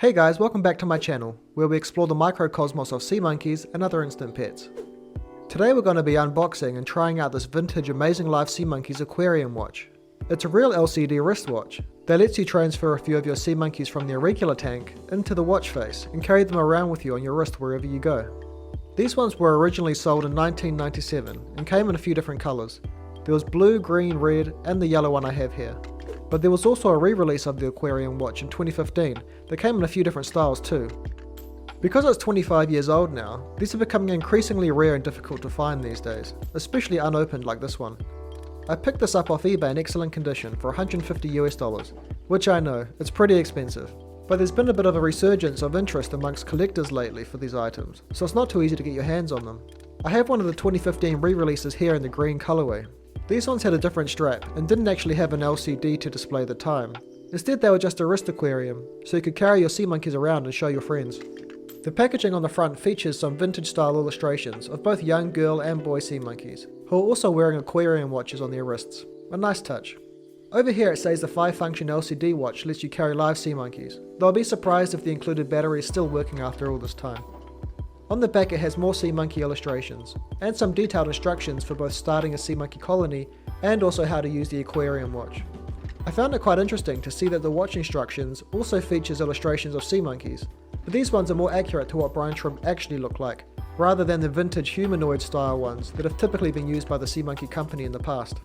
Hey guys, welcome back to my channel, where we explore the microcosmos of sea monkeys and other instant pets. Today we're going to be unboxing and trying out this vintage Amazing Life Sea Monkeys aquarium watch. It's a real LCD wristwatch that lets you transfer a few of your sea monkeys from their regular tank into the watch face and carry them around with you on your wrist wherever you go. These ones were originally sold in 1997 and came in a few different colours. There was blue, green, red and the yellow one I have here. But there was also a re-release of the Aquarium watch in 2015 that came in a few different styles too. Because it's 25 years old now, these are becoming increasingly rare and difficult to find these days, especially unopened like this one. I picked this up off eBay in excellent condition for $150 US, which I know, it's pretty expensive. But there's been a bit of a resurgence of interest amongst collectors lately for these items, so it's not too easy to get your hands on them. I have one of the 2015 re-releases here in the green colorway. These ones had a different strap and didn't actually have an LCD to display the time. Instead they were just a wrist aquarium, so you could carry your sea monkeys around and show your friends. The packaging on the front features some vintage style illustrations of both young girl and boy sea monkeys, who are also wearing aquarium watches on their wrists. A nice touch. Over here it says the 5-function LCD watch lets you carry live sea monkeys, though I'll be surprised if the included battery is still working after all this time. On the back it has more sea monkey illustrations, and some detailed instructions for both starting a sea monkey colony and also how to use the aquarium watch. I found it quite interesting to see that the watch instructions also features illustrations of sea monkeys, but these ones are more accurate to what brine shrimp actually look like, rather than the vintage humanoid style ones that have typically been used by the sea monkey company in the past.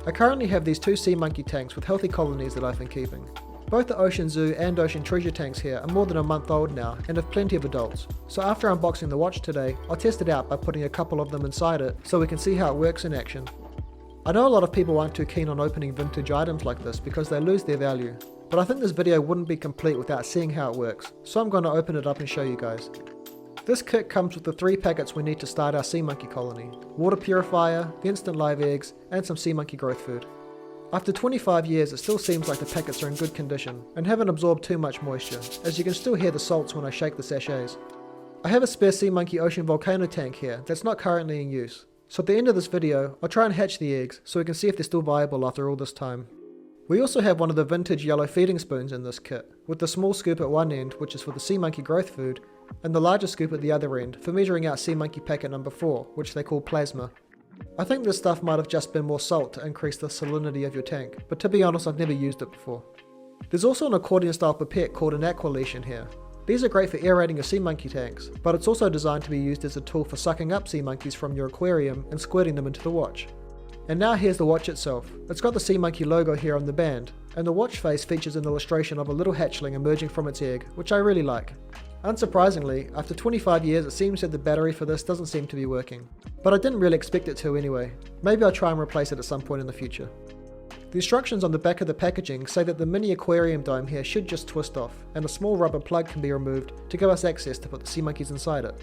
I currently have these two sea monkey tanks with healthy colonies that I've been keeping. Both the Ocean Zoo and Ocean Treasure tanks here are more than a month old now and have plenty of adults, so after unboxing the watch today, I'll test it out by putting a couple of them inside it so we can see how it works in action. I know a lot of people aren't too keen on opening vintage items like this because they lose their value, but I think this video wouldn't be complete without seeing how it works, so I'm going to open it up and show you guys. This kit comes with the 3 packets we need to start our sea monkey colony: water purifier, the instant live eggs, and some sea monkey growth food. After 25 years, it still seems like the packets are in good condition and haven't absorbed too much moisture, as you can still hear the salts when I shake the sachets. I have a spare sea monkey ocean volcano tank here that's not currently in use, so at the end of this video, I'll try and hatch the eggs so we can see if they're still viable after all this time. We also have one of the vintage yellow feeding spoons in this kit, with the small scoop at one end, which is for the sea monkey growth food, and the larger scoop at the other end for measuring out sea monkey packet number 4, which they call plasma. I think this stuff might have just been more salt to increase the salinity of your tank, but to be honest I've never used it before. There's also an accordion style pipette called an aqua leash in here. These are great for aerating your sea monkey tanks, but it's also designed to be used as a tool for sucking up sea monkeys from your aquarium and squirting them into the watch. And now here's the watch itself. It's got the sea monkey logo here on the band, and the watch face features an illustration of a little hatchling emerging from its egg, which I really like. Unsurprisingly, after 25 years it seems that the battery for this doesn't seem to be working. But I didn't really expect it to anyway. Maybe I'll try and replace it at some point in the future. The instructions on the back of the packaging say that the mini aquarium dome here should just twist off, and a small rubber plug can be removed to give us access to put the sea monkeys inside it.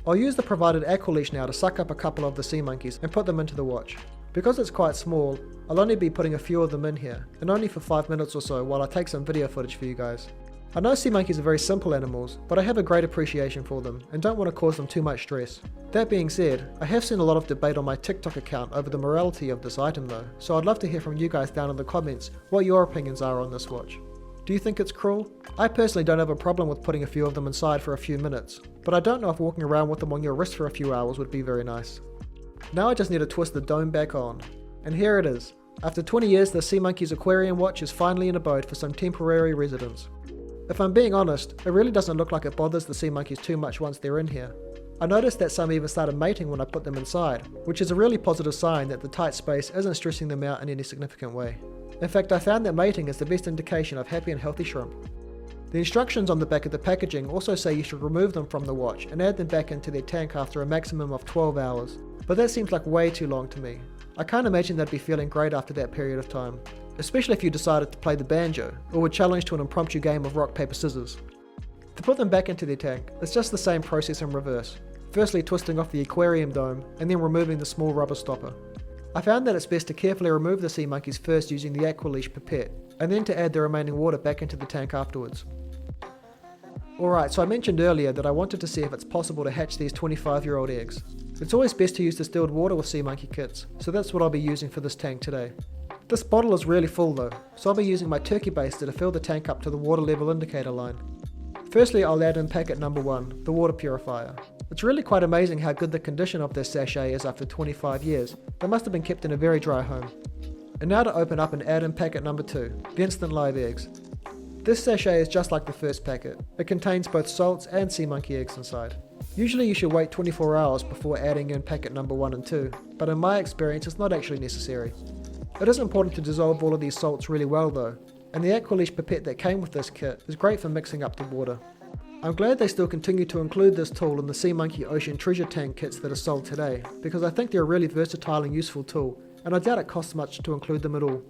I'll use the provided aqua leash now to suck up a couple of the sea monkeys and put them into the watch. Because it's quite small, I'll only be putting a few of them in here, and only for 5 minutes or so while I take some video footage for you guys. I know sea monkeys are very simple animals, but I have a great appreciation for them and don't want to cause them too much stress. That being said, I have seen a lot of debate on my TikTok account over the morality of this item though, so I'd love to hear from you guys down in the comments what your opinions are on this watch. Do you think it's cruel? I personally don't have a problem with putting a few of them inside for a few minutes, but I don't know if walking around with them on your wrist for a few hours would be very nice. Now I just need to twist the dome back on. And here it is. After 20 years, the Sea Monkeys Aquarium watch is finally in abode for some temporary residence. If I'm being honest, it really doesn't look like it bothers the sea monkeys too much once they're in here. I noticed that some even started mating when I put them inside, which is a really positive sign that the tight space isn't stressing them out in any significant way. In fact, I found that mating is the best indication of happy and healthy shrimp. The instructions on the back of the packaging also say you should remove them from the watch and add them back into their tank after a maximum of 12 hours, but that seems like way too long to me. I can't imagine they'd be feeling great after that period of time, especially if you decided to play the banjo or were challenged to an impromptu game of rock, paper, scissors. To put them back into their tank, it's just the same process in reverse, firstly twisting off the aquarium dome and then removing the small rubber stopper. I found that it's best to carefully remove the sea monkeys first using the aqua leash pipette, and then to add the remaining water back into the tank afterwards. Alright, so I mentioned earlier that I wanted to see if it's possible to hatch these 25-year-old eggs. It's always best to use distilled water with sea monkey kits, so that's what I'll be using for this tank today. This bottle is really full though, so I'll be using my turkey baster to fill the tank up to the water level indicator line. Firstly, I'll add in packet number 1, the water purifier. It's really quite amazing how good the condition of this sachet is after 25 years. They must have been kept in a very dry home. And now to open up and add in packet number 2, the instant live eggs. This sachet is just like the first packet. It contains both salts and sea monkey eggs inside. Usually you should wait 24 hours before adding in packet number 1 and 2, but in my experience it's not actually necessary. It is important to dissolve all of these salts really well though, and the Aqualeash pipette that came with this kit is great for mixing up the water. I'm glad they still continue to include this tool in the Sea Monkey Ocean Treasure Tank kits that are sold today, because I think they're a really versatile and useful tool, and I doubt it costs much to include them at all.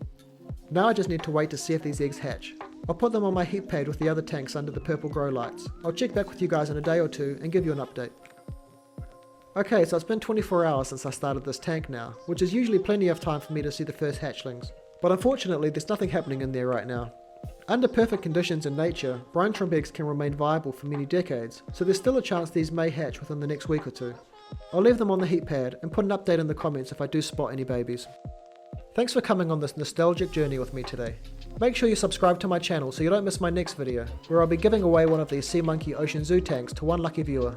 Now I just need to wait to see if these eggs hatch. I'll put them on my heat pad with the other tanks under the purple grow lights. I'll check back with you guys in a day or two and give you an update. Okay, so it's been 24 hours since I started this tank now, which is usually plenty of time for me to see the first hatchlings. But unfortunately there's nothing happening in there right now. Under perfect conditions in nature, brine shrimp eggs can remain viable for many decades, so there's still a chance these may hatch within the next week or two. I'll leave them on the heat pad and put an update in the comments if I do spot any babies. Thanks for coming on this nostalgic journey with me today. Make sure you subscribe to my channel so you don't miss my next video, where I'll be giving away one of these Sea Monkey Ocean Zoo tanks to one lucky viewer.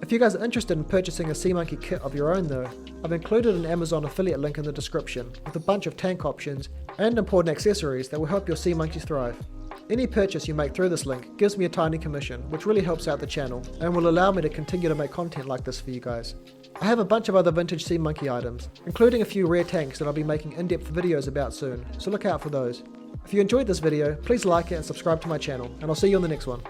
If you guys are interested in purchasing a Sea Monkey kit of your own though, I've included an Amazon affiliate link in the description with a bunch of tank options and important accessories that will help your sea monkeys thrive. Any purchase you make through this link gives me a tiny commission, which really helps out the channel and will allow me to continue to make content like this for you guys. I have a bunch of other vintage sea monkey items, including a few rare tanks that I'll be making in-depth videos about soon, so look out for those. If you enjoyed this video, please like it and subscribe to my channel, and I'll see you on the next one.